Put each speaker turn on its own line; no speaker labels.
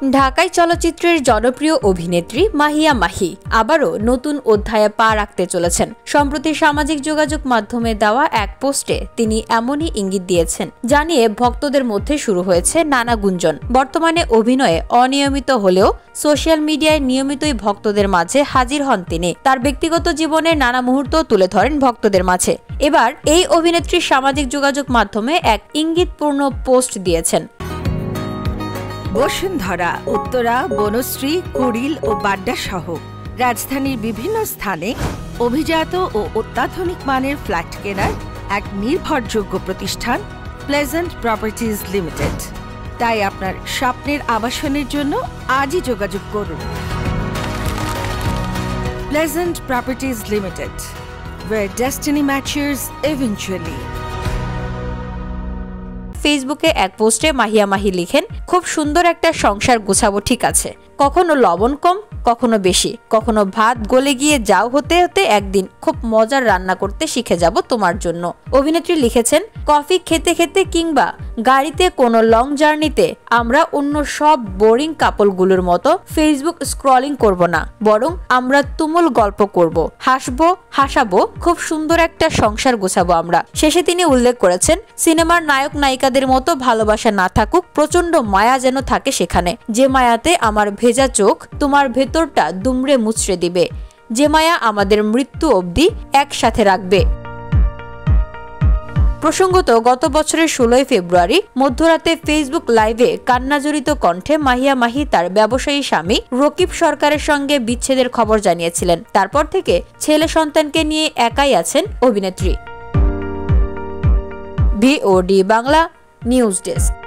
ঢাকাই চলচ্চিত্রের জনপ্রিয় অভিনেত্রী মাহিয়া মাহি আবারও নতুন অধ্যায়ে পা রাখতে চলেছেন। সম্প্রতি সামাজিক যোগাযোগ মাধ্যমে দেওয়া এক পোস্টে তিনি এমনই ইঙ্গিত দিয়েছেন, জানিয়ে ভক্তদের মধ্যে শুরু হয়েছে নানা গুঞ্জন। বর্তমানে অভিনয়ে অনিয়মিত হলেও সোশ্যাল মিডিয়ায় নিয়মিতই ভক্তদের মাঝে হাজির হন তিনি। তার ব্যক্তিগত জীবনের নানা মুহূর্ত তুলে ধরেন ভক্তদের মাঝে। এবার এই অভিনেত্রী সামাজিক যোগাযোগ মাধ্যমে এক ইঙ্গিতপূর্ণ পোস্ট দিয়েছেন।
বসুন্ধরা, উত্তরা, বনশ্রী, কুড়িল ও বাড্ডা সহ রাজধানীর বিভিন্ন স্থানে অভিজাত ও অত্যাধুনিক মানের ফ্ল্যাট কেনার এক নির্ভরযোগ্য প্রতিষ্ঠান প্লেজেন্ট প্রপার্টিজ লিমিটেড। তাই আপনার স্বপ্নের আবাসনের জন্য আজই যোগাযোগ করুন। Pleasant properties limited, where destiny matches eventually।
ফেসবুকে এক পোস্টে মাহিয়া মাহি লিখেন, খুব সুন্দর একটা সংসার গোছাবো, ঠিক আছে। কখনো লবণ কম, কখনো বেশি, কখনো ভাত গলে গিয়ে যাও হতে হতে একদিন খুব মজার রান্না করতে শিখে যাব তোমার জন্য। অভিনেত্রী লিখেছেন, কফি খেতে খেতে কিংবা গাড়িতে কোনো লং জার্নিতে আমরা অন্য সব বোরিং কাপলগুলোর মতো ফেসবুক স্ক্রলিং করব না, বরং আমরা তুমুল গল্প করব, হাসবো, হাসাবো, খুব সুন্দর একটা সংসার গোছাবো আমরা। শেষে তিনি উল্লেখ করেছেন, সিনেমার নায়ক নায়িকাদের মতো ভালোবাসা না থাকুক, প্রচন্ড মায়া যেন থাকে সেখানে, যে মায়াতে আমার ভেজা চোখ তোমার ভেতরটা দুমড়ে মুচড়ে দিবে, যে মায়া আমাদের মৃত্যু অবধি একসাথে রাখবে। প্রসঙ্গত, গত বছরের 16 ফেব্রুয়ারি মধ্যরাতে ফেসবুক লাইভে কান্নাজড়িত কণ্ঠে মাহিয়া মাহি তার ব্যবসায়ী স্বামী রকিব সরকারের সঙ্গে বিচ্ছেদের খবর জানিয়েছিলেন। তারপর থেকে ছেলে সন্তানকে নিয়ে একাই আছেন অভিনেত্রী। VOD Bangla news desk.